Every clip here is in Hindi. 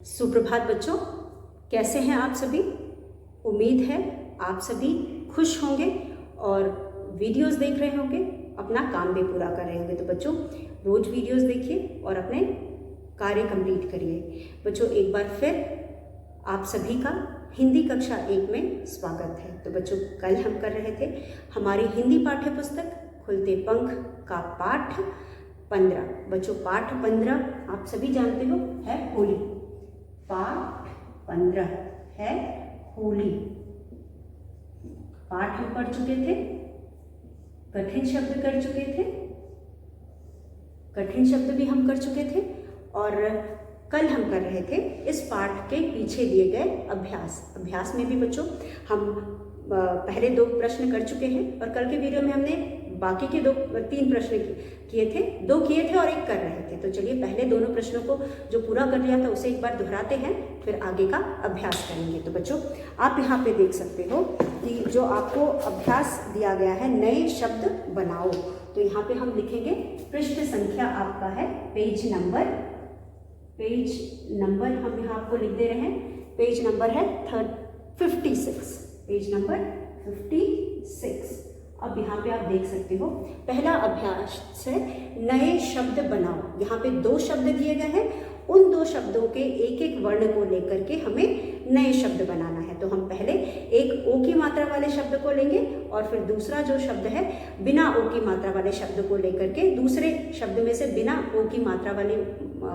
सुप्रभात बच्चों, कैसे हैं आप सभी। उम्मीद है आप सभी खुश होंगे और वीडियोस देख रहे होंगे, अपना काम भी पूरा कर रहे होंगे। तो बच्चों रोज वीडियोस देखिए और अपने कार्य कंप्लीट करिए। बच्चों एक बार फिर आप सभी का हिंदी कक्षा 1 में स्वागत है। तो बच्चों कल हम कर रहे थे हमारी हिंदी पाठ्य पुस्तक खुलते पंख का पाठ 15। बच्चों पाठ 15 आप सभी जानते हो है होली। पाठ 15 है होली। पाठ हम पढ़ चुके थे, कठिन शब्द कर चुके थे, कठिन शब्द भी हम कर चुके थे और कल हम कर रहे थे इस पाठ के पीछे दिए गए अभ्यास में भी बच्चों हम पहले 2 प्रश्न कर चुके हैं और कल के वीडियो में हमने बाकी के 3 प्रश्न किए थे, 2 किए थे और 1 कर रहे थे। तो चलिए पहले दोनों प्रश्नों को जो पूरा कर लिया था उसे एक बार दोहराते हैं, फिर आगे का अभ्यास करेंगे। तो बच्चों आप यहाँ पे देख सकते हो कि जो आपको अभ्यास दिया गया है नए शब्द बनाओ। तो यहाँ पे हम लिखेंगे पृष्ठ संख्या आपका है पेज नंबर हम यहाँ आपको लिख दे रहे हैं। पेज नंबर है 56, पेज नंबर 56। अब यहाँ पे आप देख सकते हो पहला अभ्यास है नए शब्द बनाओ। यहाँ पे 2 शब्द दिए गए हैं, उन 2 शब्दों के एक वर्ण को लेकर के हमें नए शब्द बनाना है। तो हम पहले एक ओ की मात्रा वाले शब्द को लेंगे और फिर दूसरा जो शब्द है बिना ओ की मात्रा वाले शब्द को लेकर के दूसरे शब्द में से बिना ओ की मात्रा वाले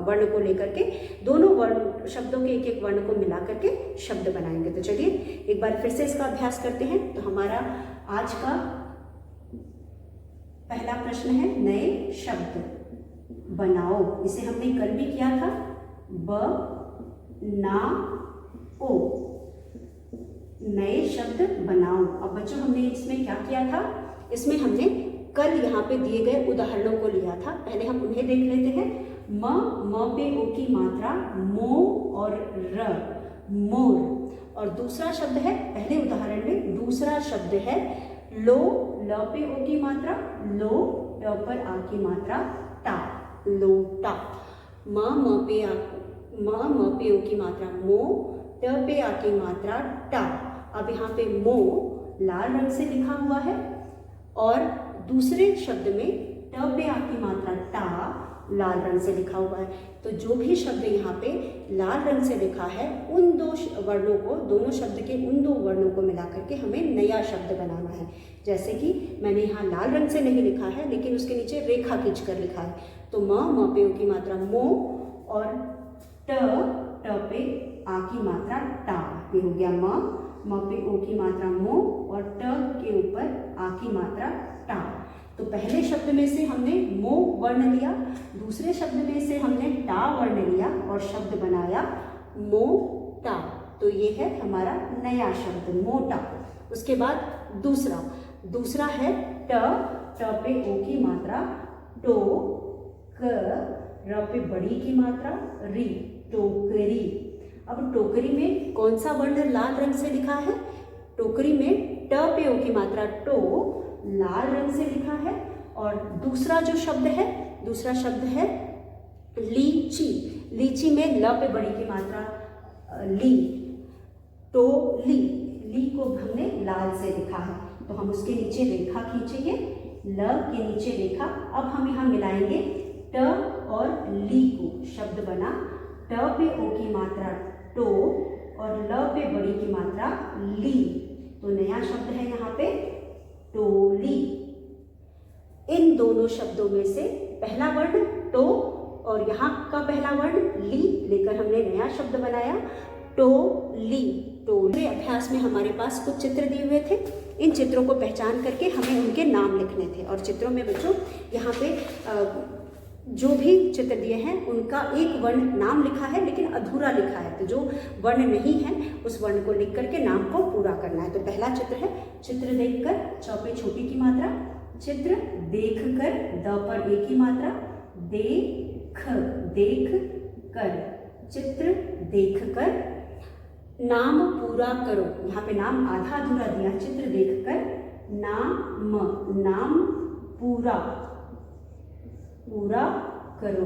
वर्ण को लेकर के दोनों वर्ण शब्दों के एक वर्ण को मिला करके शब्द बनाएंगे। तो चलिए एक बार फिर से इसका अभ्यास करते हैं। तो हमारा आज का पहला प्रश्न है नए शब्द बनाओ। इसे हमने कल भी किया था, ब ना ओ, नए शब्द बनाओ। अब बच्चों हमने इसमें क्या किया था, इसमें हमने कल यहाँ पे दिए गए उदाहरणों को लिया था। पहले हम उन्हें देख लेते हैं। म पे ओ की मात्रा मो और र, मोर। और दूसरा शब्द है, पहले उदाहरण में दूसरा शब्द है लो, ल पे ओ की मात्रा लो, ट पर आ की मात्रा टा, लोटा। म पे ओ की मात्रा मो, ट पे आ की मात्रा टा। अब यहाँ पे मो लाल रंग से लिखा हुआ है और दूसरे शब्द में ट पे आ की मात्रा टा लाल रंग से लिखा हुआ है। तो जो भी शब्द यहाँ पे लाल रंग से लिखा है उन 2 वर्णों को, दोनों शब्द के उन 2 वर्णों को मिला करके हमें नया शब्द बनाना है। जैसे कि मैंने यहाँ लाल रंग से नहीं लिखा है लेकिन उसके नीचे रेखा खींचकर लिखा है। तो म पे ओ की मात्रा मो और ट पे आ की मात्रा टा, ये हो गया म पे ओ की मात्रा मो और ट के ऊपर आ की मात्रा टा। तो पहले शब्द में से हमने मो वर्ण लिया, दूसरे शब्द में से हमने टा वर्ण लिया और शब्द बनाया मोटा। तो ये है हमारा नया शब्द मोटा। उसके बाद दूसरा है ट पे ओ की मात्रा टो, क र पे बड़ी की मात्रा री, टोकरी। अब टोकरी में कौन सा वर्ण लाल रंग से लिखा है, टोकरी में ट पे ओ की मात्रा टो लाल रंग से लिखा है। और दूसरा शब्द है लीची। लीची में ल पे बड़ी की मात्रा ली, तो ली को हमने लाल से लिखा है। तो हम उसके नीचे रेखा खींचेंगे, ल के नीचे रेखा। अब हम यहाँ मिलाएंगे ट और ली को, शब्द बना ट पे ओ की मात्रा टो और ल पे बड़ी की मात्रा ली। तो नया शब्द है यहाँ पे टोली। इन दोनों शब्दों में से पहला वर्ण टो और यहाँ का पहला वर्ण ली लेकर हमने नया शब्द बनाया टोली। टोली अभ्यास में हमारे पास कुछ चित्र दिए हुए थे, इन चित्रों को पहचान करके हमें उनके नाम लिखने थे। और चित्रों में बच्चों यहाँ पे जो भी चित्र दिए हैं उनका एक वर्ण नाम लिखा है लेकिन अधूरा लिखा है। तो जो वर्ण नहीं है उस वर्ण को लिख करके नाम को पूरा करना है। तो पहला चित्र है चित्र देखकर, च पे छोटी की मात्रा, चित्र देखकर, द पर ए की मात्रा, देख कर, चित्र देखकर, नाम पूरा करो। यहाँ पे नाम आधा अधूरा दिया, चित्र देखकर, नाम पूरा करो।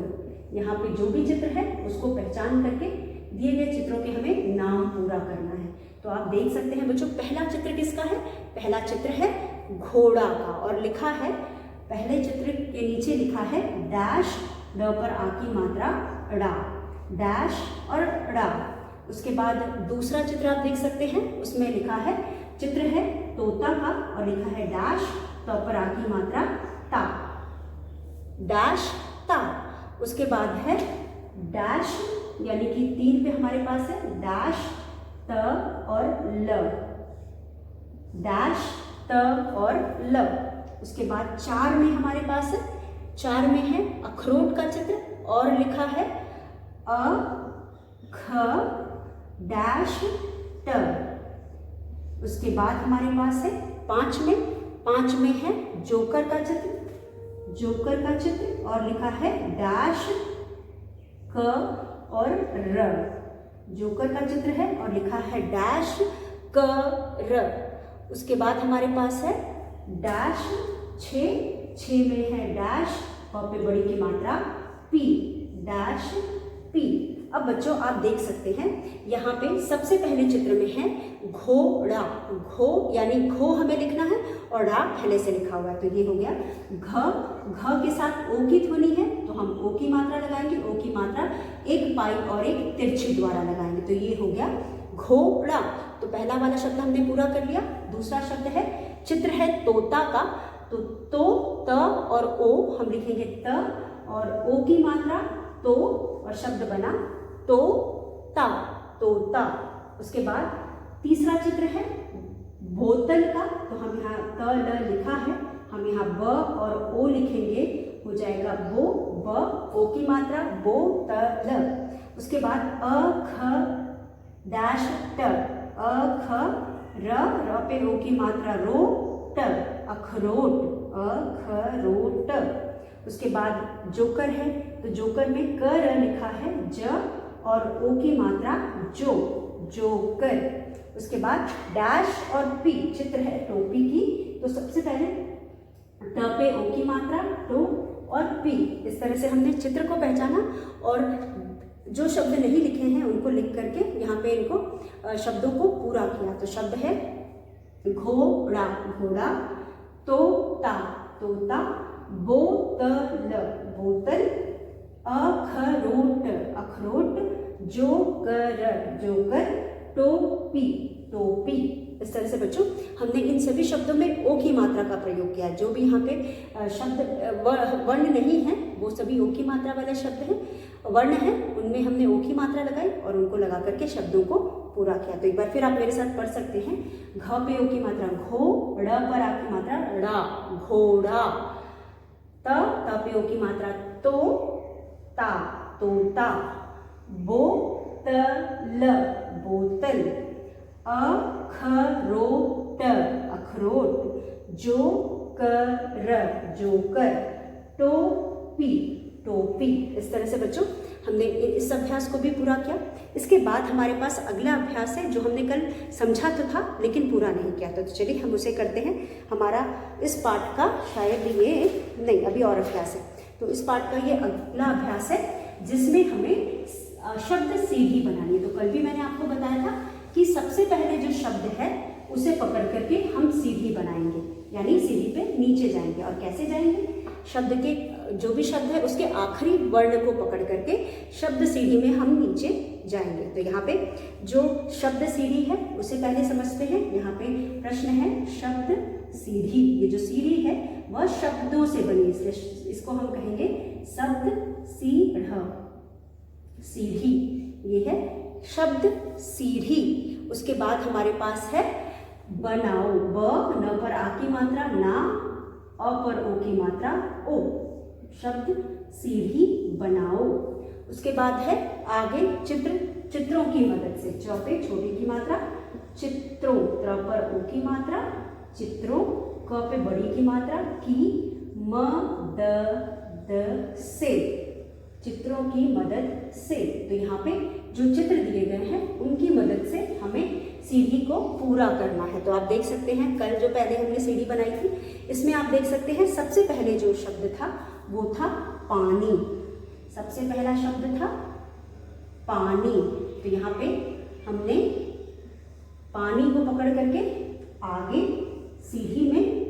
यहाँ पे जो भी चित्र है उसको पहचान करके दिए तो आप देख सकते हैं बच्चों, पहला चित्र किसका है? पहला चित्र है घोड़ा का, और लिखा है, पहले चित्र के नीचे लिखा है डैश, ड पर आ की मात्रा ड़ा, डैश और ड़ा। उसके बाद दूसरा चित्र आप देख सकते हैं, उसमें लिखा है, चित्र है तोता का और लिखा है डैश, त पर आ की मात्रा ता, डैश ता। उसके बाद है डैश, यानी कि 3 पे हमारे पास है डैश, त और ल, डैश, त और ल। उसके बाद 4 में हमारे पास है, 4 में है अखरोट का चित्र और लिखा है अ ख डैश ट। उसके बाद हमारे पास है 5 में है जोकर का चित्र, जोकर का चित्र और लिखा है डैश क और र, जोकर का चित्र है और लिखा है डैश क र। उसके बाद हमारे पास है डैश 6 में है डैश, प पे बड़ी की मात्रा पी, डैश पी। अब बच्चों आप देख सकते हैं यहाँ पे सबसे पहले चित्र में है घोड़ा, घो यानी घो हमें लिखना है और ड़ा पहले से लिखा हुआ है, तो ये हो गया घ के साथ ओ की ध्वनि है तो हम ओ की मात्रा लगाएंगे, ओ की मात्रा एक पाई और एक तिरछी द्वारा लगाएंगे, तो ये हो गया घोड़ा। तो पहला वाला शब्द हमने पूरा कर लिया। दूसरा शब्द है, चित्र है तोता का, तो त और ओ हम लिखेंगे त और ओ की मात्रा तो और शब्द बना तो ता, तोता। उसके बाद तीसरा चित्र है बोतल का, तो हम यहाँ त ल लिखा है, हम यहाँ ब और ओ लिखेंगे, हो जाएगा बो, ब ओ की मात्रा बो त ल। उसके बाद अ ख डैश ट, अ ख र पे ओ की मात्रा रो ट, अखरोट, अ ख रो ट। उसके बाद जोकर है, तो जोकर में क र लिखा है ज और ओ की मात्रा जो, जोकर। उसके बाद डैश और पी, चित्र है टोपी की, तो सबसे पहले ट पे ओ की मात्रा टो और पी। इस तरह से हमने चित्र को पहचाना और जो शब्द नहीं लिखे हैं उनको लिख करके यहाँ पे इनको शब्दों को पूरा किया। तो शब्द है घोड़ा, घोड़ा, तोता, तोता, बोतल, बोतल, अखरोट, अखरोट, जोकर, जोकर, टोपी, टोपी। इस तरह से बच्चों हमने इन सभी शब्दों में ओ की मात्रा का प्रयोग किया। जो भी यहाँ पे शब्द वर्ण नहीं है वो सभी ओ की मात्रा वाले शब्द हैं, वर्ण है उनमें हमने ओ की मात्रा लगाई और उनको लगा करके शब्दों को पूरा किया। तो एक बार फिर आप मेरे साथ पढ़ सकते हैं, घ पे ओ की मात्रा घो, ड़ पर आ की मात्रा ड़ा, घोड़ा, त पे ओ की मात्रा तो, ता, तोता, बोतल, बोतल, अखरोट, अखरोट, जोकर, जोकर, टोपी, टोपी। इस तरह से बच्चों हमने इस अभ्यास को भी पूरा किया। इसके बाद हमारे पास अगला अभ्यास है जो हमने कल समझा तो था लेकिन पूरा नहीं किया था, तो चलिए हम उसे करते हैं। हमारा इस पाठ का शायद ये नहीं, अभी और अभ्यास है, तो इस पाठ का ये अगला अभ्यास है जिसमें हमें शब्द सीढ़ी बनानी है। तो कल भी मैंने आपको बताया था कि सबसे पहले जो शब्द है उसे पकड़ करके हम सीढ़ी बनाएंगे, यानी सीढ़ी पे नीचे जाएंगे। और कैसे जाएंगे? शब्द के जो भी शब्द है उसके आखिरी वर्ण को पकड़ करके शब्द सीढ़ी में हम नीचे जाएंगे। तो यहाँ पे जो शब्द सीढ़ी है उसे पहले समझते हैं। यहाँ पे प्रश्न है शब्द सीढ़ी। ये जो सीढ़ी है वह शब्दों से बनी, इसलिए इसको हम कहेंगे शब्द सीढ़ी। ये है शब्द सीढ़ी। उसके बाद हमारे पास है बनाओ, ब न पर आ की मात्रा ना, अ पर ओ की मात्रा ओ, शब्द सीढ़ी बनाओ। उसके बाद है आगे चित्रों की मदद से, च पे छोटी की मात्रा चित्रों, त्र पर ओ की मात्रा चित्रों, क पे बड़ी की मात्रा की, मदद से, चित्रों की मदद से। तो यहाँ पे जो चित्र दिए गए हैं उनकी मदद से हमें सीढ़ी को पूरा करना है। तो आप देख सकते हैं कल जो पहले हमने सीढ़ी बनाई थी इसमें आप देख सकते हैं सबसे पहले जो शब्द था वो था पानी। सबसे पहला शब्द था पानी। तो यहाँ पे हमने पकड़ करके आगे सीढ़ी में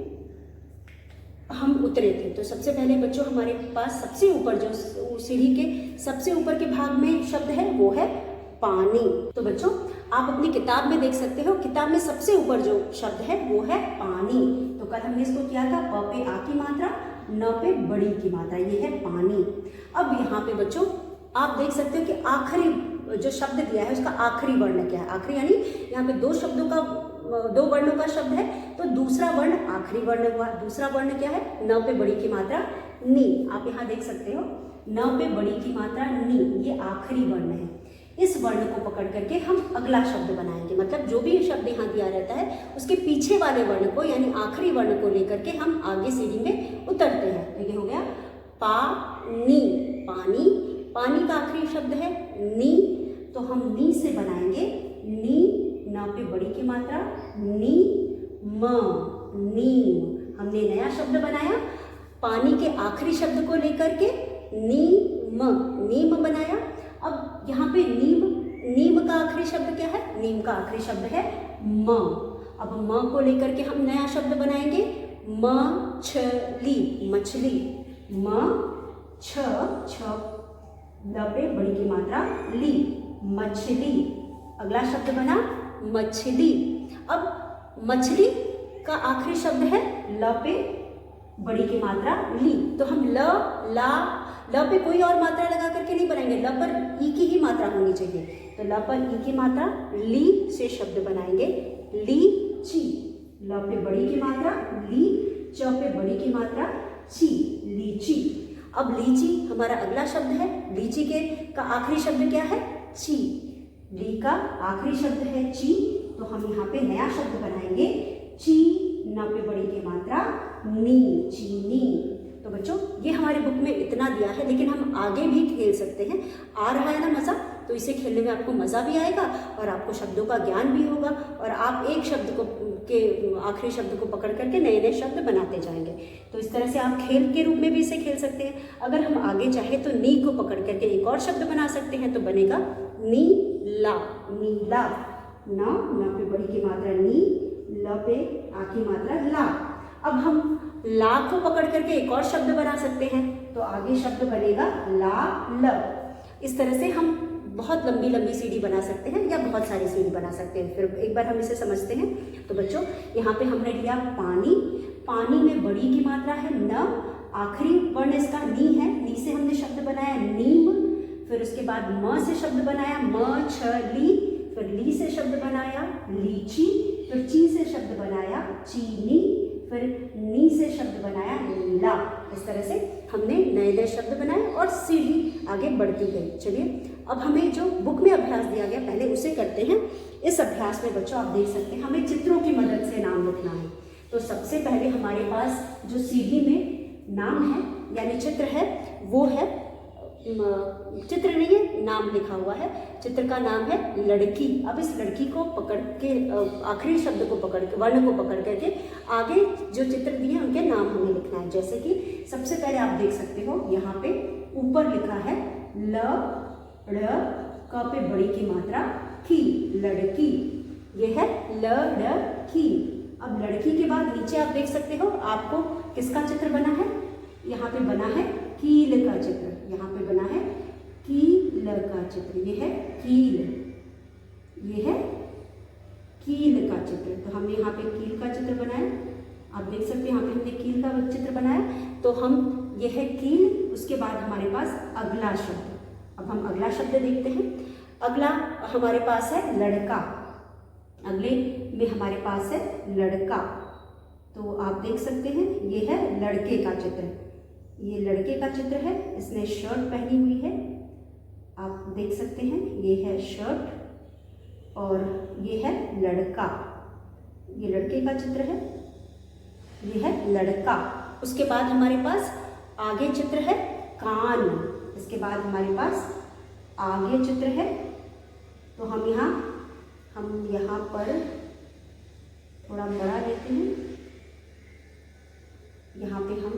हम उतरे थे। तो सबसे पहले बच्चों हमारे पास सबसे ऊपर जो सीढ़ी के सबसे ऊपर के भाग में शब्द है वो है पानी। तो बच्चों आप अपनी किताब में देख सकते हो, किताब में सबसे ऊपर जो शब्द है वो है पानी। तो कल हमने इसको किया था, प पे आ की मात्रा, न पे बड़ी की मात्रा, ये है पानी। अब यहाँ पे बच्चों आप देख सकते हो कि आखिरी जो शब्द दिया है उसका आखिरी वर्ण क्या है। आखिरी यानी यहाँ पे दो वर्णों का शब्द है, तो दूसरा वर्ण आखिरी वर्ण हुआ। दूसरा वर्ण क्या है, न पे बड़ी की मात्रा नी। आप यहाँ देख सकते हो न पे बड़ी की मात्रा नी, ये आखिरी वर्ण है। इस वर्ण को पकड़ करके हम अगला शब्द बनाएंगे, मतलब जो भी शब्द यहाँ दिया रहता है उसके पीछे वाले वर्ण को यानी आखिरी वर्ण को लेकर के हम आगे सीढ़ी में उतरते हैं। तो ये हो गया पानी, पानी, पानी का आखिरी शब्द है नी, तो हम नी से बनाएंगे नी, न पे बड़ी की मात्रा नी म, नीम। हमने नया शब्द बनाया पानी के आखिरी शब्द को लेकर के नीम, नीम बनाया। अब यहाँ पे नीम, नीम का आखिरी शब्द क्या है, नीम का आखिरी शब्द है म। अब म को लेकर के हम नया शब्द बनाएंगे मछली, मछली, छ ल पे बड़ी की मात्रा ली, मछली। अगला शब्द बना मछली। अब मछली का आखिरी शब्द है ल पे बड़ी की मात्रा ली, तो हम ल पे कोई और मात्रा लगा करके नहीं बनाएंगे, ल पर ई की ही मात्रा होनी चाहिए। तो ल पर ई की मात्रा ली से शब्द बनाएंगे लीची, ल पे बड़ी की मात्रा ली, च पे बड़ी की मात्रा ची, लीची। अब लीची हमारा अगला शब्द है, लीची का आखिरी शब्द क्या है, ची, ली का आखिरी शब्द है ची, तो हम यहाँ पे नया शब्द बनाएंगे ची, न पे बड़ी की मात्रा नी, चीनी। तो बच्चों ये हमारे बुक में इतना दिया है, लेकिन हम आगे भी खेल सकते हैं। आ रहा है ना मज़ा, तो इसे खेलने में आपको मज़ा भी आएगा और आपको शब्दों का ज्ञान भी होगा, और आप एक शब्द को के आखिरी शब्द को पकड़ करके नए नए शब्द बनाते जाएंगे। तो इस तरह से आप खेल के रूप में भी इसे खेल सकते हैं। अगर हम आगे चाहे तो नी को पकड़ करके एक और शब्द बना सकते हैं, तो बनेगा नीला, नीला। न पे बड़ी की मात्रा नी, ल पे आ की मात्रा ला। अब हम ला को पकड़ करके एक और शब्द बना सकते हैं, तो आगे शब्द बनेगा ला ल। इस तरह से हम बहुत लंबी लंबी सीढ़ी बना सकते हैं या बहुत सारी सीढ़ी बना सकते हैं। फिर एक बार हम इसे समझते हैं। तो बच्चों यहाँ पे हमने लिया पानी, पानी में बड़ी की मात्रा है न, आखिरी वर्ण इसका नी है, नी से हमने शब्द बनाया नीम, फिर उसके बाद म से शब्द बनाया मछली, फिर ली से शब्द बनाया लीची, फिर ची से शब्द बनाया चीनी, फिर नी से शब्द बनाया नीला। इस तरह से हमने नए नए शब्द बनाए और सीढ़ी आगे बढ़ती गई। चलिए अब हमें जो बुक में अभ्यास दिया गया पहले उसे करते हैं। इस अभ्यास में बच्चों आप देख सकते हैं हमें चित्रों की मदद से नाम लिखना है। तो सबसे पहले हमारे पास जो सीढ़ी में नाम है यानी चित्र है वो है, चित्र नहीं है नाम लिखा हुआ है, चित्र का नाम है लड़की। अब इस लड़की को पकड़ के आखिरी शब्द को पकड़ के वर्ण को पकड़ करके आगे जो चित्र दिए उनके नाम हमें लिखना है। जैसे कि सबसे पहले आप देख सकते हो यहाँ पे ऊपर लिखा है ल ड़, क पे बड़ी की मात्रा की, लड़की, ये है ल ड़ की। अब लड़की के बाद नीचे आप देख सकते हो आपको किसका चित्र बना है, यहाँ पे बना है कील का चित्र, यहाँ पे बना है कील का चित्र, ये है कील, ये है कील का चित्र। तो हमने यहाँ पे कील का चित्र बनाया, आप देख सकते हैं यहाँ पे हमने कील का चित्र बनाया। तो हम ये है कील, उसके बाद हमारे पास अगला शब्द। अब हम अगला शब्द देखते हैं। अगला हमारे पास है लड़का, अगले में हमारे पास है लड़का। तो आप देख सकते हैं ये है लड़के का चित्र, ये लड़के का चित्र है, इसने शर्ट पहनी हुई है, आप देख सकते हैं ये है शर्ट और ये है लड़का, ये लड़के का चित्र है, ये है लड़का। उसके बाद हमारे पास आगे चित्र है कान, इसके बाद हमारे पास आगे चित्र है। तो हम यहाँ पर थोड़ा बड़ा लेते हैं, यहाँ पे हम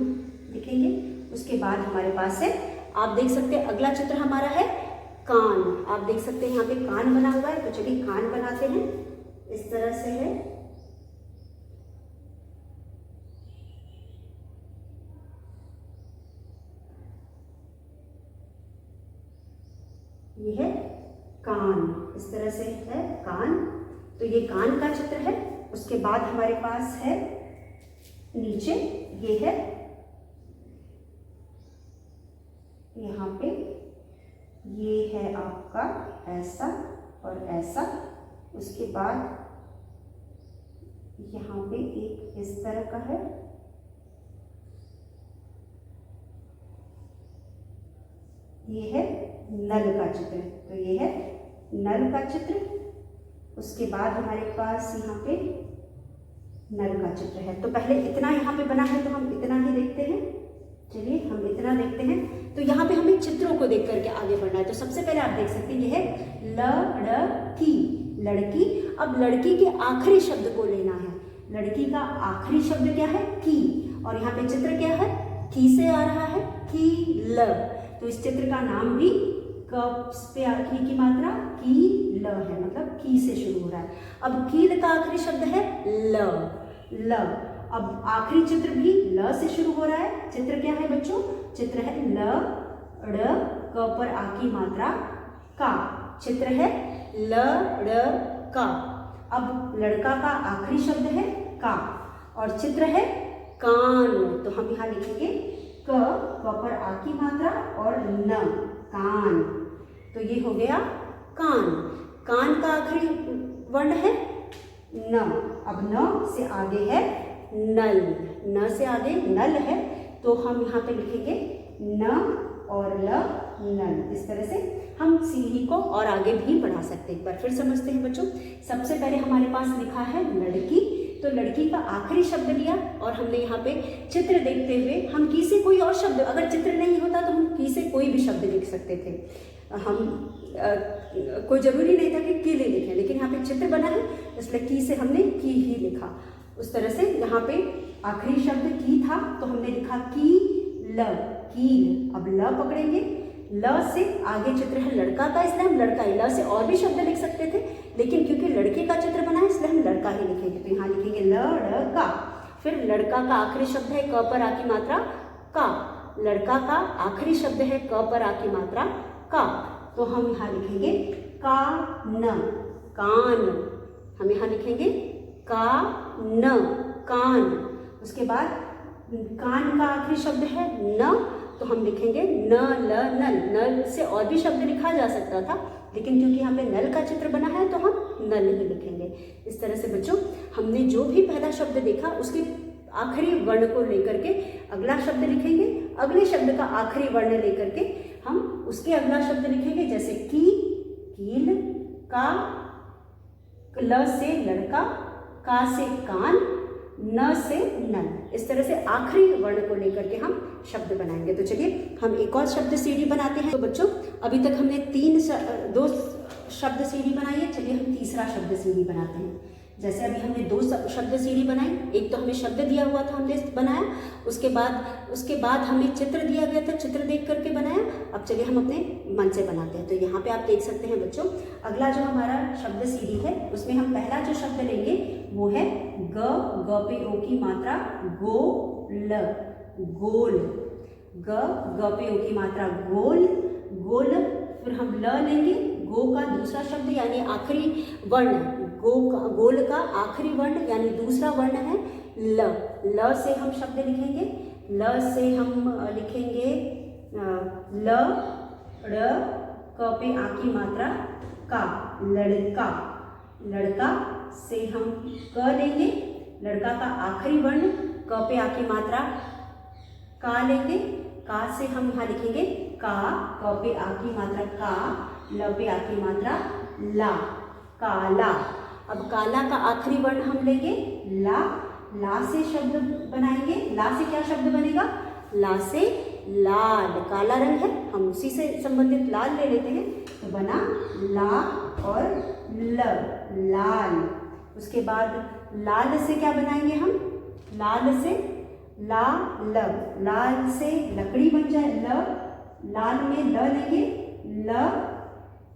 लिखेंगे। उसके बाद हमारे पास है, आप देख सकते हैं अगला चित्र हमारा है कान, आप देख सकते हैं यहाँ पे कान बना हुआ है। तो चलिए कान बनाते हैं। इस तरह से है। ये है कान, इस तरह से है कान। तो ये कान का चित्र है। उसके बाद हमारे पास है नीचे, ये है यहाँ पे, ये है आपका ऐसा और ऐसा। उसके बाद यहाँ पे एक इस तरह का है, ये है नल का चित्र। तो ये है नल का चित्र। उसके बाद हमारे पास यहाँ पे नल का चित्र है। तो पहले इतना यहाँ पे बना है, तो हम इतना ही देखते हैं। चलिए हम इतना देखते हैं। तो यहाँ पे हमें चित्रों को देख करके आगे बढ़ना है। तो सबसे पहले आप देख सकते हैं, ये है लड़की, लड़की। अब लड़की के आखिरी शब्द को लेना है। लड़की का आखिरी शब्द क्या है? की। और यहाँ पे चित्र क्या है? की से आ रहा है, की ल। तो इस चित्र का नाम भी की की मात्रा की ल है, मतलब की से शुरू हो रहा है। अब कील का आखिरी शब्द है ल। अब आखिरी चित्र भी ल से शुरू हो रहा है। चित्र क्या है बच्चों? चित्र है ल ड़ क पर आ की मात्रा का। चित्र है ल ड़ का। अब लड़का का आखिरी शब्द है का और चित्र है कान। तो हम यहाँ लिखेंगे क पर आ की मात्रा और न, कान। तो ये हो गया कान। कान का आखिरी वर्ण है न। अब न से आगे है नल, न से आगे नल है। तो हम यहाँ पे लिखेंगे न और ल, नल। इस तरह से हम सीढ़ी को और आगे भी बढ़ा सकते हैं। एक बार फिर समझते हैं बच्चों। सबसे पहले हमारे पास लिखा है लड़की। तो लड़की का आखिरी शब्द लिया और हमने यहाँ पे चित्र देखते हुए हम की से कोई और शब्द, अगर चित्र नहीं होता तो हम की से कोई भी शब्द लिख सकते थे। हम कोई जरूरी नहीं था कि कीले लिखें, लेकिन यहाँ पे चित्र बना है इसलिए की से हमने की ही लिखा। उस तरह से यहाँ पे आखिरी शब्द की था तो हमने लिखा की ल, कील। अब ल पकड़ेंगे, ल से आगे चित्र है लड़का का, इसलिए हम लड़का ही। ल से और भी शब्द लिख सकते थे, लेकिन क्योंकि लड़के का चित्र बना है इसलिए हम लड़का ही लिखेंगे। तो यहाँ लिखेंगे लड़का। फिर लड़का का आखिरी शब्द है क पर आ की मात्रा का। लड़का का आखिरी शब्द है क पर आ की मात्रा का। तो हम यहाँ लिखेंगे का न, कान। हम यहाँ लिखेंगे का न, कान। उसके बाद कान का आखिरी शब्द है न, तो हम लिखेंगे न ल नल। नल से और भी शब्द लिखा जा सकता था, लेकिन क्योंकि यहाँ पे नल का चित्र बना है तो हम नल ही लिखेंगे। इस तरह से बच्चों हमने जो भी पहला शब्द देखा उसके आखिरी वर्ण को लेकर के अगला शब्द लिखेंगे। अगले शब्द का आखिरी वर्ण लेकर के हम उसके अगला शब्द लिखेंगे, जैसे की, कील, का, ल से लड़का, का से कान, न से नल। इस तरह से आखिरी वर्ण को लेकर के हम शब्द बनाएंगे। तो चलिए हम एक और शब्द सीढ़ी बनाते हैं। तो बच्चों अभी तक हमने दो शब्द सीढ़ी बनाई है। चलिए हम तीसरा शब्द सीढ़ी बनाते हैं। जैसे अभी हमने दो शब्द सीढ़ी बनाई, एक तो हमें शब्द दिया हुआ था हमने बनाया, उसके बाद हमें चित्र दिया गया था, चित्र देख करके बनाया। अब चलिए हम अपने मन से बनाते हैं। तो यहाँ पे आप देख सकते हैं बच्चों, अगला जो हमारा शब्द सीढ़ी है उसमें हम पहला जो शब्द लेंगे वो है ग पे ओ की मात्रा गो ल, गोल। ग पे ओ की मात्रा गोल, गोल। फिर हम ल लेंगे, गो का दूसरा शब्द यानी आखिरी वर्ण, गोल का आखिरी वर्ण यानी दूसरा वर्ण है ल। ल से हम शब्द लिखेंगे, ल से हम लिखेंगे ल ड़ क पे आ की मात्रा का, लड़का। लड़का से हम क लेंगे, लड़का का आखिरी वर्ण क पे आ की मात्रा का लेंगे। का से हम यहाँ लिखेंगे का, क पे आ की मात्रा का, ल पे आ की मात्रा ला, काला। अब काला का आखिरी वर्ण हम लेंगे ला। ला से शब्द बनाएंगे। ला से क्या शब्द बनेगा? ला से लाल, काला रंग है, हम उसी से संबंधित लाल ले लेते हैं। तो बना ला और ल, लाल। उसके बाद लाल से क्या बनाएंगे हम? लाल से ला ल, लाल से लकड़ी बन जाए ल, लाल में ल लेंगे, ल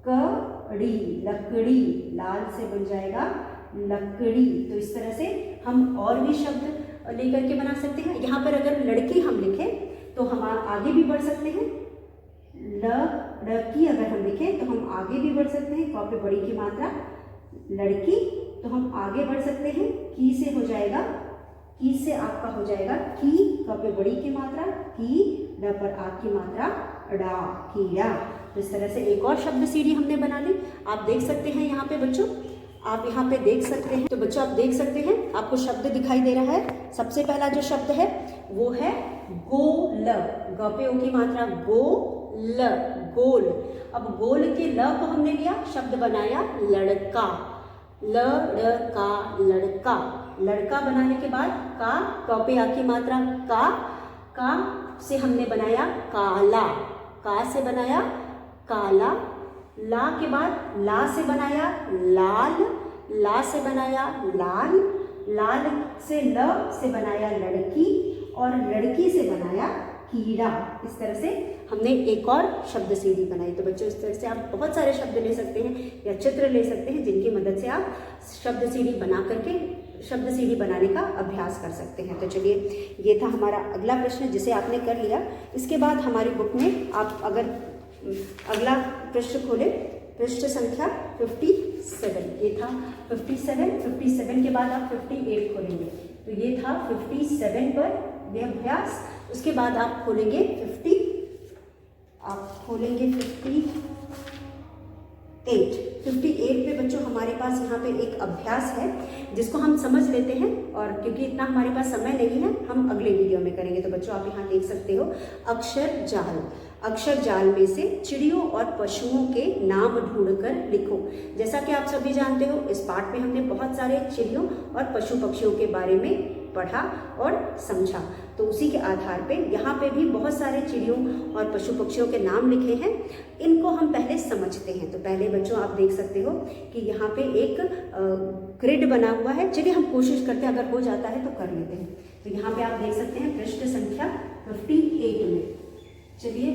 कड़ी, लकड़ी। लाल से बन जाएगा लकड़ी। तो इस तरह से हम और भी शब्द लेकर के बना सकते हैं। यहाँ पर अगर लड़की हम लिखें तो हम आगे भी बढ़ सकते हैं। लड़की अगर हम लिखें तो हम आगे भी बढ़ सकते हैं। क पे बड़ी की मात्रा लड़की, तो हम आगे बढ़ सकते हैं। की से हो जाएगा, की से आपका हो जाएगा की, क पे बड़ी की मात्रा की, ड पर आ की मात्रा डा, कीड़ा। तो इस तरह से एक और शब्द सीढ़ी हमने बना ली। आप देख सकते हैं यहाँ पे बच्चों, आप यहाँ पे देख सकते हैं। तो बच्चों आप देख सकते हैं, आपको शब्द दिखाई दे रहा है। सबसे पहला जो शब्द है वो है गोल। ग पे ओ की मात्रा गो, ल, गोल। अब गोल के ल को हमने लिया, शब्द बनाया लड़का। लड़का, लड़का। लड़का बनाने के बाद का, क पे आ की मात्रा का से हमने बनाया काला। का से बनाया काला। ला के बाद ला से बनाया लाल। ला से बनाया लाल। लाल से ल से बनाया लड़की, और लड़की से बनाया कीड़ा। इस तरह से हमने एक और शब्द सीढ़ी बनाई। तो बच्चों इस तरह से आप बहुत सारे शब्द ले सकते हैं या चित्र ले सकते हैं, जिनकी मदद से आप शब्द सीढ़ी बना करके शब्द सीढ़ी बनाने का अभ्यास कर सकते हैं। तो चलिए, ये था हमारा अगला प्रश्न जिसे आपने कर लिया। इसके बाद हमारी बुक में आप अगर अगला पृष्ठ खोले, पृष्ठ संख्या 57, ये था 57 के बाद आप 58 खोलेंगे। तो ये था 57 पर यह अभ्यास। उसके बाद आप खोलेंगे 58 पे बच्चों हमारे पास यहाँ पे एक अभ्यास है जिसको हम समझ लेते हैं, और क्योंकि इतना हमारे पास समय नहीं है, हम अगले वीडियो में करेंगे। तो बच्चों आप यहाँ देख सकते हो, अक्षर जाल। अक्षर जाल में से चिड़ियों और पशुओं के नाम ढूंढकर लिखो। जैसा कि आप सभी जानते हो, इस पाठ में हमने बहुत सारे चिड़ियों और पशु पक्षियों के बारे में पढ़ा और समझा। तो उसी के आधार पे यहाँ पे भी बहुत सारे चिड़ियों और पशु पक्षियों के नाम लिखे हैं। इनको हम पहले समझते हैं। तो पहले बच्चों आप देख सकते हो कि यहाँ पे एक ग्रिड बना हुआ है। चलिए हम कोशिश करते हैं, अगर हो जाता है तो कर लेते हैं। तो यहाँ पे आप देख सकते हैं पृष्ठ संख्या 58 में। चलिए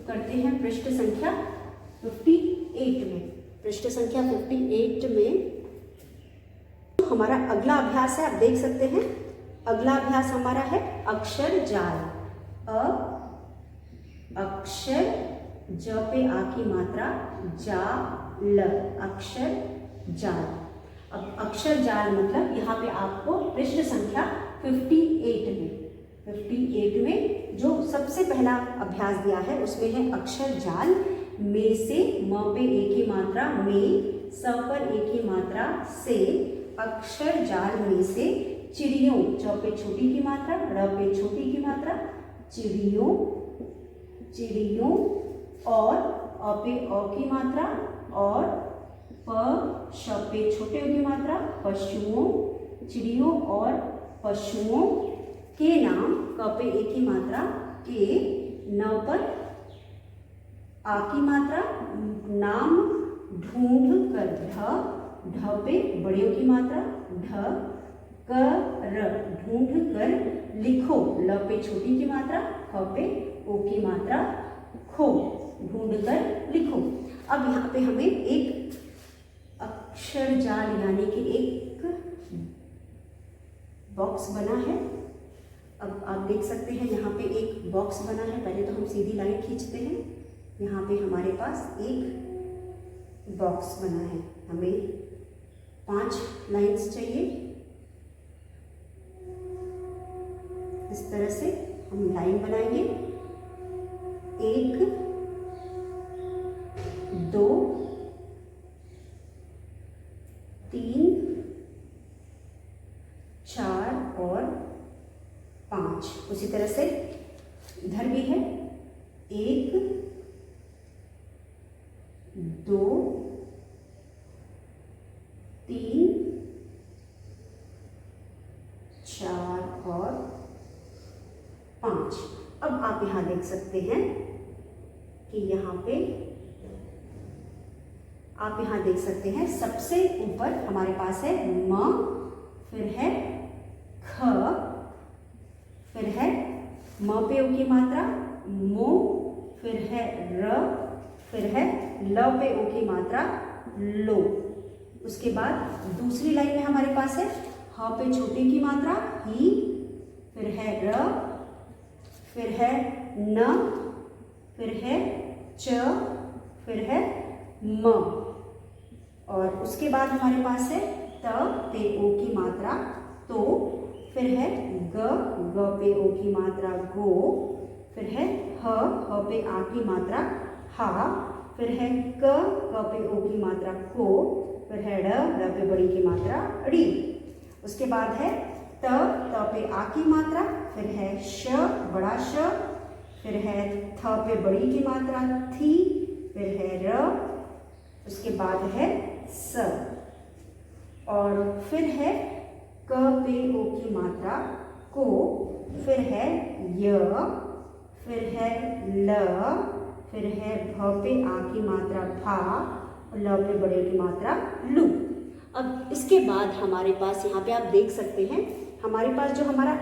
करते हैं पृष्ठ संख्या 58 में। पृष्ठ संख्या 58 में हमारा अगला अभ्यास है, आप देख सकते हैं। अगला अभ्यास हमारा है अक्षर जाल। अक्षर, ज पे आ की मात्रा जा, ल, अक्षर जाल। अब अक्षर जाल मतलब यहाँ पे आपको पृष्ठ संख्या 58 में जो सबसे पहला अभ्यास दिया है उसमें है अक्षर जाल। में से, म पे ए की मात्रा में, स पर ए की मात्रा से, अक्षर जाल में से चिड़ियों, च पे छोटी की मात्रा, र पे छोटी की मात्रा, चिड़ियों, चिड़ियों, और अ पे अ की मात्रा, और प श पे छोटे की मात्रा, पशुओं, चिड़ियों और पशुओं के नाम, क पे ए की मात्रा के, न पर आ की मात्रा, नाम ढूंढ कर, ढ पे बड़ियों की मात्रा, ढ, कर, ढूंढ कर लिखो, ल पे छोटी की मात्रा, ख पे ओ की मात्रा, खो, ढूंढ कर लिखो। अब यहाँ पे हमें एक अक्षर जाल यानी कि एक बॉक्स बना है। अब आप देख सकते हैं यहाँ पे एक बॉक्स बना है। पहले तो हम सीधी लाइन खींचते हैं। यहाँ पे हमारे पास एक बॉक्स बना है। हमें 5 लाइंस चाहिए। इस तरह से हम लाइन बनाएंगे। 1, 2, 3, 4 और 5। उसी तरह से इधर भी है। 1, 2, 3, 4 और 5। अब आप यहाँ देख सकते हैं कि यहाँ पे आप यहाँ देख सकते हैं सबसे ऊपर हमारे पास है म, फिर है ख, फिर है म पे ओ की मात्रा, मो, फिर है र, फिर है ल पे ओ की मात्रा, लो। उसके बाद दूसरी लाइन में हमारे पास है ह पे छोटे की मात्रा ही, फिर है र, फिर है न, फिर है च, फिर है म, और उसके बाद हमारे पास है त पे ओ की मात्रा तो, फिर है ग, ग पे ओ की मात्रा गो, फिर है ह पे आ की मात्रा हा, फिर है क पे ओ की मात्रा को, फिर है ड पे बड़ी की मात्रा ड़ी। उसके बाद है त पे आ की मात्रा, फिर है श बड़ा श, फिर है थ पे बड़ी की मात्रा थी, फिर है र, उसके बाद है स, और फिर है क पे ओ की मात्रा को, फिर है य, फिर है ल, फिर है भ पे आ की मात्रा भा, और ल पे बड़े की मात्रा लू। अब इसके बाद हमारे पास यहाँ पे आप देख सकते हैं हमारे पास जो हमारा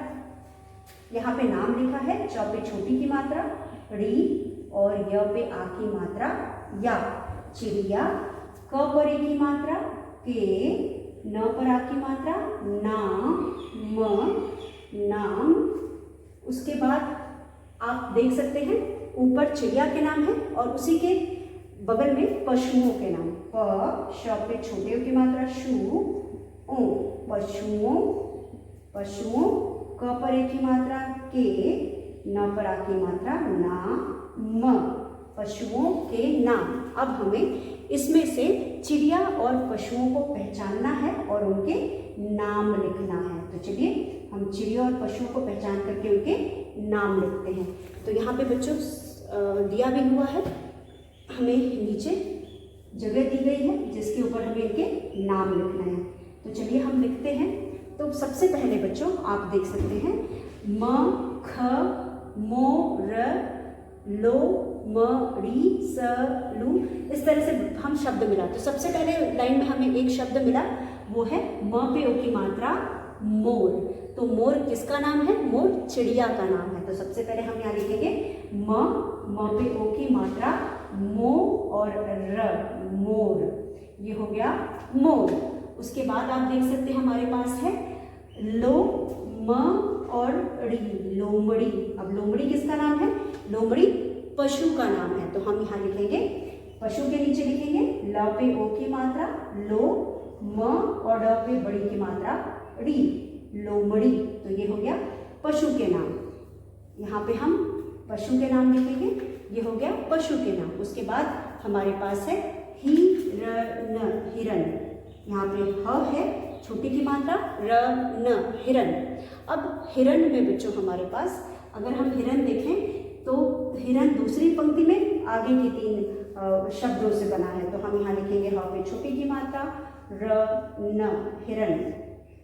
यहाँ पे नाम लिखा है, च पे छोटी की मात्रा री और य पे आ की मात्रा या, चिड़िया, क पर ए की मात्रा के, न पर आ की मात्रा ना, म, नाम। उसके बाद आप देख सकते हैं ऊपर चिड़िया के नाम है और उसी के बगल में पशुओं के नाम, प श पे छोटे की मात्रा शु, ओ पशुओं, पशुओं, क पर ए की मात्रा के, न पर आ की मात्रा ना, म, पशुओं के नाम। अब हमें इसमें से चिड़िया और पशुओं को पहचानना है और उनके नाम लिखना है। तो चलिए हम चिड़िया और पशुओं को पहचान करके उनके नाम लिखते हैं। तो यहाँ पे बच्चों दिया भी हुआ है, हमें नीचे जगह दी गई है जिसके ऊपर हमें इनके नाम लिखना है। तो चलिए हम लिखते हैं। तो सबसे पहले बच्चों आप देख सकते हैं म, ख, मो, र, लो, म, री, स, लू, इस तरह से हम शब्द मिला। तो सबसे पहले लाइन में हमें एक शब्द मिला, वो है म पे ओ की मात्रा मोर। तो मोर किसका नाम है? मोर चिड़िया का नाम है। तो सबसे पहले हम यहाँ लिखेंगे म पे ओ की मात्रा मो और र, मोर। ये हो गया मोर। उसके बाद आप देख सकते हैं हमारे पास है लो, म और ड़ी, लोमड़ी। अब लोमड़ी किसका नाम है? लोमड़ी पशु का नाम है। तो हम यहाँ लिखेंगे, पशु के नीचे लिखेंगे ल पे ओ की मात्रा लो, म और ड पे बड़ी की मात्रा ड़ी, लोमड़ी। तो ये हो गया पशु के नाम। यहाँ पे हम पशु के नाम लिखेंगे, ये हो गया पशु के नाम। उसके बाद हमारे पास है हिरण, हिरण। यहाँ पे ह है छोटी की मात्रा, र न, हिरण। अब हिरण में बच्चों हमारे पास अगर हम हिरण देखें तो हिरण दूसरी पंक्ति में आगे की 3 शब्दों से बना है। तो हम यहाँ लिखेंगे ह पे छोटी की मात्रा, र न, हिरण।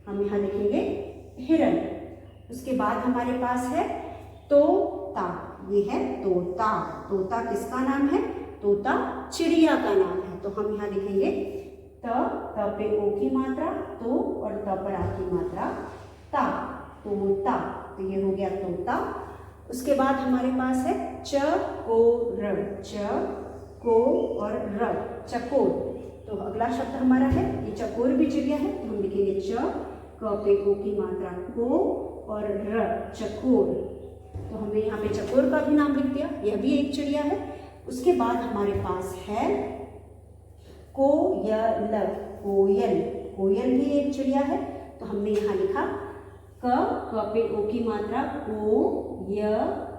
हम यहाँ लिखेंगे हिरण। उसके बाद हमारे पास है तोता। ये है तोता। तोता किसका नाम है? तोता चिड़िया का नाम है। तो हम यहाँ लिखेंगे त पे ओ की मात्रा तो और त पर आ की मात्रा ता, तोता। तो ये हो गया तोता। उसके बाद हमारे पास है चकोर, च को और र, चकोर। तो अगला शब्द हमारा है, ये चकोर भी चिड़िया है। तो हम लिखेंगे च पे ओ की मात्रा को और र, चकोर। तो हमने यहाँ पे चकोर का भी नाम लिख दिया, यह भी एक चिड़िया है। उसके बाद हमारे पास है कोयल, कोयल। कोयल भी एक चिड़िया है। तो हमने यहाँ लिखा क पे ओ की मात्रा को, य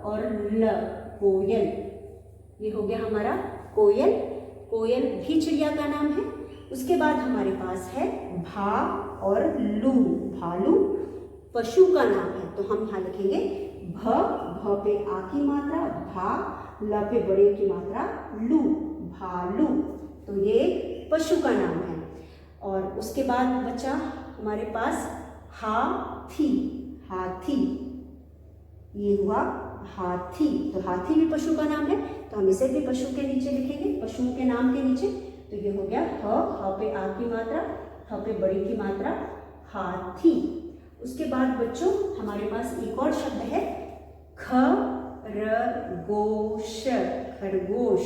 और ल, कोयल। ये हो गया हमारा कोयल। कोयल भी चिड़िया का नाम है। उसके बाद हमारे पास है भा और लू, भालू पशु का नाम है। तो हम यहाँ लिखेंगे भ पे आ की मात्रा भा, ल पे बड़े की मात्रा लू, भालू। तो ये पशु का नाम है। और उसके बाद बचा हमारे पास हाथी, हाथी। ये हुआ हाथी। तो हाथी भी पशु का नाम है। तो हम इसे भी पशु के नीचे लिखेंगे, पशुओं के नाम के नीचे। तो ये हो गया ह पे आ की मात्रा, ह पे बड़ी की मात्रा, हाथी। उसके बाद बच्चों हमारे पास एक और शब्द है खरगोश, खरगोश।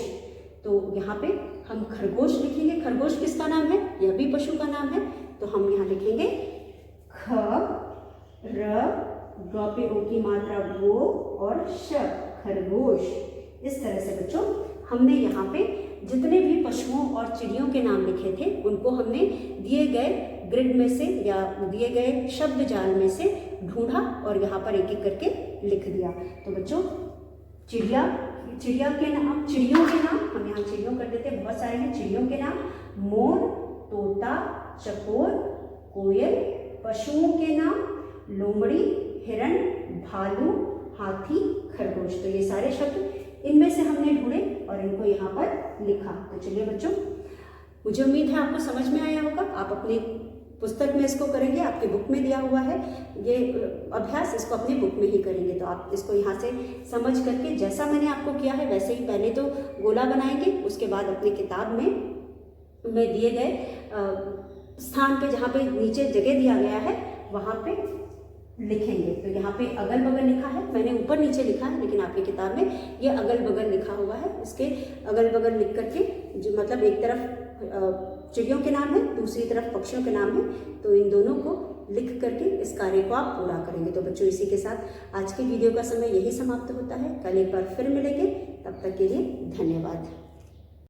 तो यहाँ पे हम खरगोश लिखेंगे। खरगोश किसका नाम है? यह भी पशु का नाम है। तो हम यहाँ लिखेंगे ख र, ग पे ओ की मात्रा वो और श, खरगोश। इस तरह से बच्चों हमने यहाँ पे जितने भी पशुओं और चिड़ियों के नाम लिखे थे उनको हमने दिए गए ग्रिड में से या दिए गए शब्द जाल में से ढूंढा और यहाँ पर एक एक करके लिख दिया। तो बच्चों चिड़ियों के नाम हम यहाँ चिड़ियों कर देते हैं, बहुत सारे हैं चिड़ियों के नाम, मोर, तोता, चकोर, कोयल। पशुओं के नाम लोमड़ी, हिरण, भालू, हाथी, खरगोश। तो ये सारे शब्द इनमें से हमने ढूंढे और इनको यहाँ पर लिखा। तो चलिए बच्चों, मुझे उम्मीद है आपको समझ में आया होगा। आप अपनी पुस्तक में इसको करेंगे, आपके बुक में दिया हुआ है ये अभ्यास, इसको अपनी बुक में ही करेंगे। तो आप इसको यहाँ से समझ करके जैसा मैंने आपको किया है वैसे ही पहले तो गोला बनाएंगे, उसके बाद अपनी किताब में दिए गए स्थान पे जहाँ पे नीचे जगह दिया गया है वहाँ पे लिखेंगे। तो यहाँ पे अगल बगल लिखा है, मैंने ऊपर नीचे लिखा है लेकिन आपकी किताब में ये अगल बगल लिखा हुआ है। इसके अगल बगल लिख करके जो मतलब एक तरफ चिड़ियों के नाम है, दूसरी तरफ पक्षियों के नाम है, तो इन दोनों को लिख करके इस कार्य को आप पूरा करेंगे। तो बच्चों इसी के साथ आज की वीडियो का समय यही समाप्त होता है। कल एक बार फिर मिलेंगे, तब तक के लिए धन्यवाद।